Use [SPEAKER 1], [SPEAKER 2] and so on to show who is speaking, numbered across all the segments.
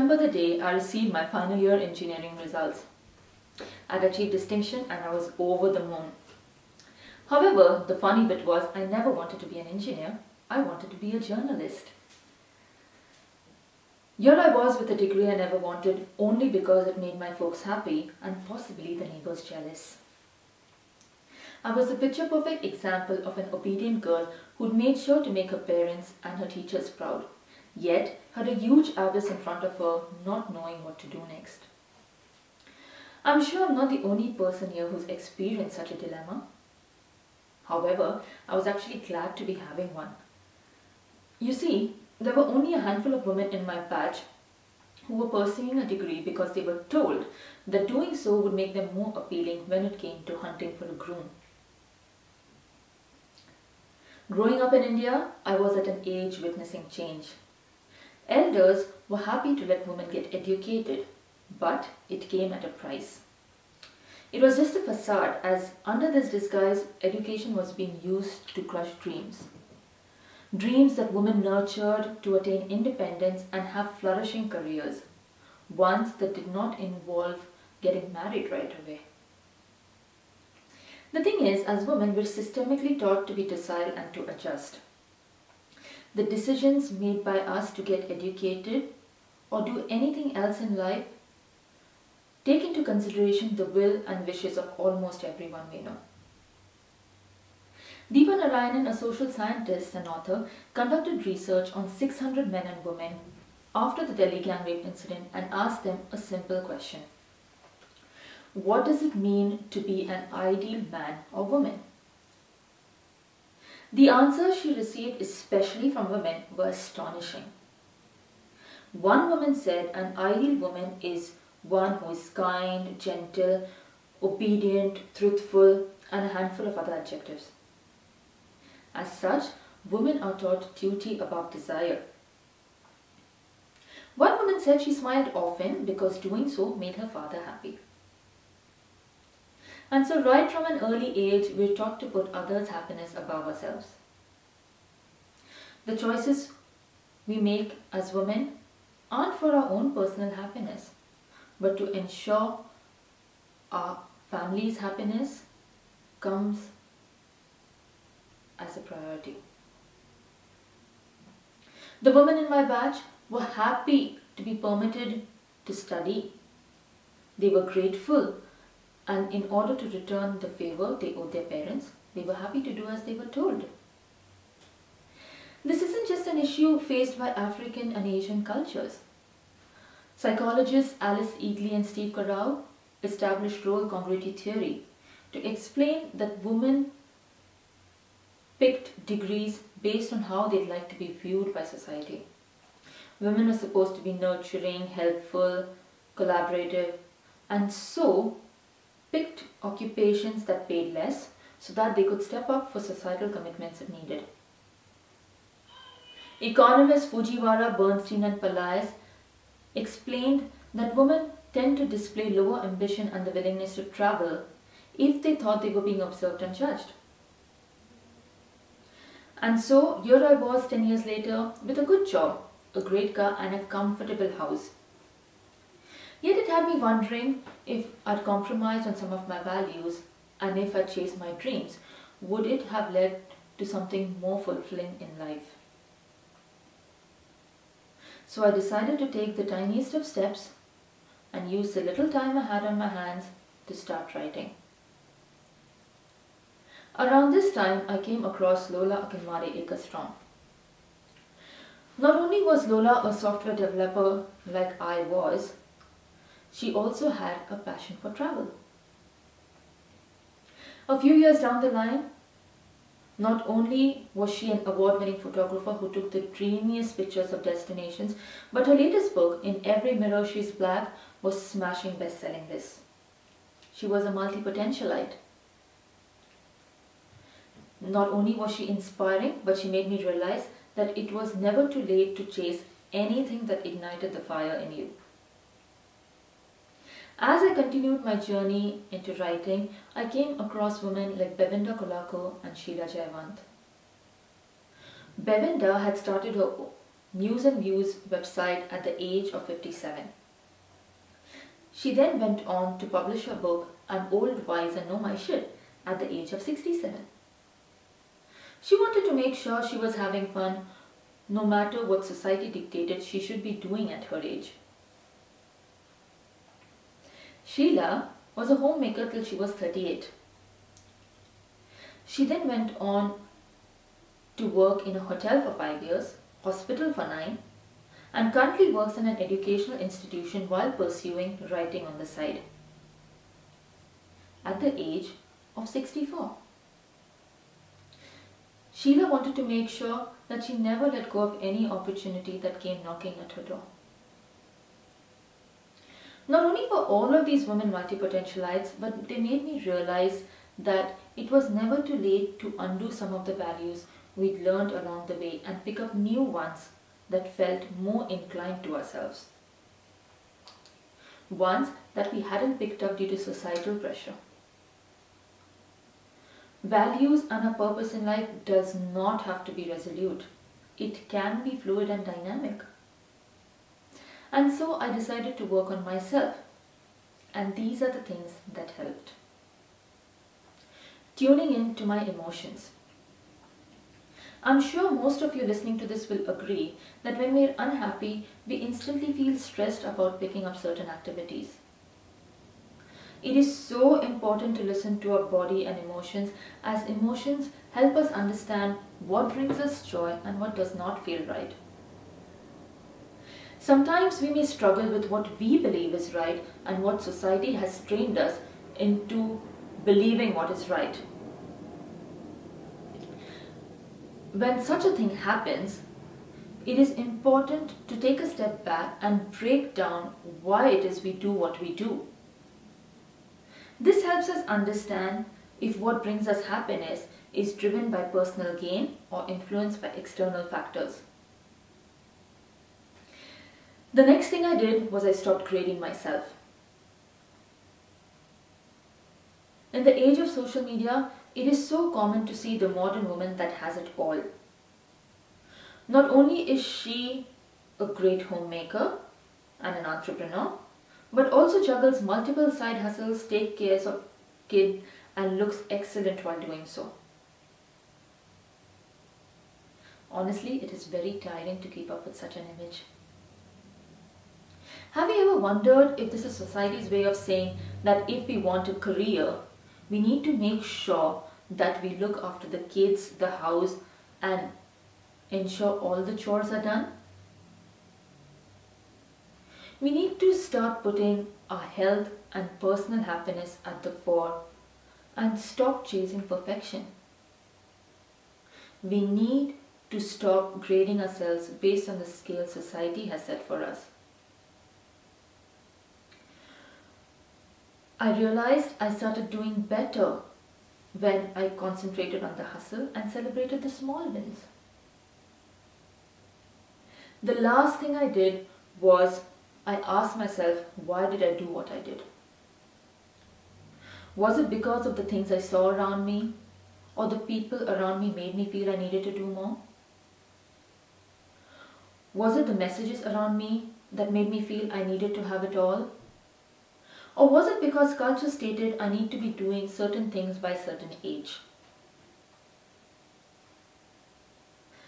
[SPEAKER 1] remember the day I received my final year engineering results. I'd achieved distinction and I was over the moon. However, the funny bit was I never wanted to be an engineer. I wanted to be a journalist. Here I was with a degree I never wanted only because it made my folks happy and possibly the neighbors jealous. I was a picture-perfect example of an obedient girl who'd made sure to make her parents and her teachers proud, yet had a huge abyss in front of her, not knowing what to do next. I'm sure I'm not the only person here who's experienced such a dilemma. However, I was actually glad to be having one. You see, there were only a handful of women in my batch who were pursuing a degree because they were told that doing so would make them more appealing when it came to hunting for a groom. Growing up in India, I was at an age witnessing change. Elders were happy to let women get educated, but it came at a price. It was just a facade, as under this disguise, education was being used to crush dreams. Dreams that women nurtured to attain independence and have flourishing careers, ones that did not involve getting married right away. The thing is, as women, we're systemically taught to be docile and to adjust. The decisions made by us to get educated or do anything else in life take into consideration the will and wishes of almost everyone we know. Deepa Narayanan, a social scientist and author, conducted research on 600 men and women after the Delhi gang rape incident and asked them a simple question. What does it mean to be an ideal man or woman? The answers she received, especially from women, were astonishing. One woman said an ideal woman is one who is kind, gentle, obedient, truthful, and a handful of other adjectives. As such, women are taught duty above desire. One woman said she smiled often because doing so made her father happy. And so right from an early age, we're taught to put others' happiness above ourselves. The choices we make as women aren't for our own personal happiness, but to ensure our family's happiness comes as a priority. The women in my batch were happy to be permitted to study. They were grateful, and in order to return the favor they owed their parents, they were happy to do as they were told. This isn't just an issue faced by African and Asian cultures. Psychologists Alice Eagley and Steve Carell established role congruity theory to explain that women picked degrees based on how they'd like to be viewed by society. Women are supposed to be nurturing, helpful, collaborative, and so picked occupations that paid less so that they could step up for societal commitments if needed. Economists Fujiwara, Bernstein, and Pallais explained that women tend to display lower ambition and the willingness to travel if they thought they were being observed and judged. And so here I was 10 years later with a good job, a great car, and a comfortable house. Yet it had me wondering if I'd compromised on some of my values, and if I'd chased my dreams, would it have led to something more fulfilling in life? So I decided to take the tiniest of steps and use the little time I had on my hands to start writing. Around this time, I came across Lola Akinwade Ekastrom. Not only was Lola a software developer like I was, she also had a passion for travel. A few years down the line, not only was she an award-winning photographer who took the dreamiest pictures of destinations, but her latest book, In Every Mirror She's Black, was smashing best-selling lists. She was a multi-potentialite. Not only was she inspiring, but she made me realize that it was never too late to chase anything that ignited the fire in you. As I continued my journey into writing, I came across women like Bevinda Kolako and Sheila Jayawant. Bevinda had started her News and Views website at the age of 57. She then went on to publish her book, I'm Old, Wise and Know My Shit, at the age of 67. She wanted to make sure she was having fun no matter what society dictated she should be doing at her age. Sheila was a homemaker till she was 38. She then went on to work in a hotel for 5 years, hospital for 9, and currently works in an educational institution while pursuing writing on the side at the age of 64. Sheila wanted to make sure that she never let go of any opportunity that came knocking at her door. Not only were all of these women multi-potentialites, but they made me realize that it was never too late to undo some of the values we'd learned along the way and pick up new ones that felt more inclined to ourselves. Ones that we hadn't picked up due to societal pressure. Values and a purpose in life does not have to be resolute. It can be fluid and dynamic. And so I decided to work on myself. And these are the things that helped. Tuning in to my emotions. I'm sure most of you listening to this will agree that when we're unhappy, we instantly feel stressed about picking up certain activities. It is so important to listen to our body and emotions, as emotions help us understand what brings us joy and what does not feel right. Sometimes we may struggle with what we believe is right and what society has trained us into believing what is right. When such a thing happens, it is important to take a step back and break down why it is we do what we do. This helps us understand if what brings us happiness is driven by personal gain or influenced by external factors. The next thing I did was I stopped grading myself. In the age of social media, it is so common to see the modern woman that has it all. Not only is she a great homemaker and an entrepreneur, but also juggles multiple side hustles, takes care of kids, and looks excellent while doing so. Honestly, it is very tiring to keep up with such an image. Have you ever wondered if this is society's way of saying that if we want a career, we need to make sure that we look after the kids, the house, and ensure all the chores are done? We need to start putting our health and personal happiness at the fore and stop chasing perfection. We need to stop grading ourselves based on the scale society has set for us. I realized I started doing better when I concentrated on the hustle and celebrated the small wins. The last thing I did was I asked myself, why did I do what I did? Was it because of the things I saw around me, or the people around me made me feel I needed to do more? Was it the messages around me that made me feel I needed to have it all? Or was it because culture stated I need to be doing certain things by a certain age?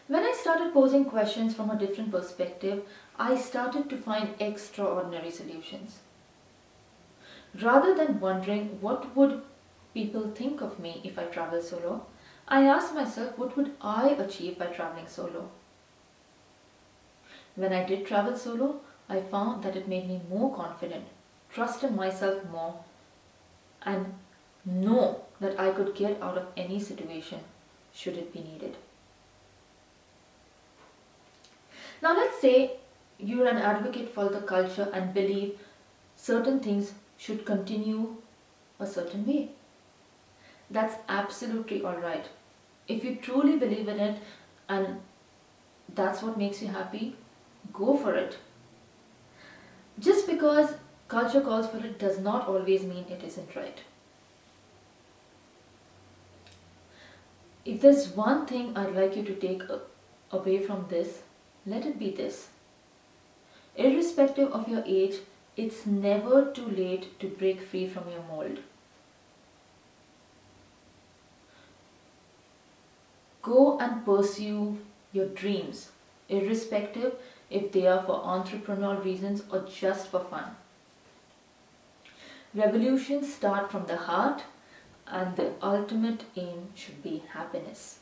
[SPEAKER 1] When I started posing questions from a different perspective, I started to find extraordinary solutions. Rather than wondering what would people think of me if I travel solo, I asked myself what would I achieve by traveling solo. When I did travel solo, I found that it made me more confident, trust in myself more, and know that I could get out of any situation should it be needed. Now let's say you're an advocate for the culture and believe certain things should continue a certain way. That's absolutely alright. If you truly believe in it and that's what makes you happy, go for it. Just because culture calls for it does not always mean it isn't right. If there's one thing I'd like you to take away from this, let it be this. Irrespective of your age, it's never too late to break free from your mold. Go and pursue your dreams, irrespective if they are for entrepreneurial reasons or just for fun. Revolutions start from the heart, and the ultimate aim should be happiness.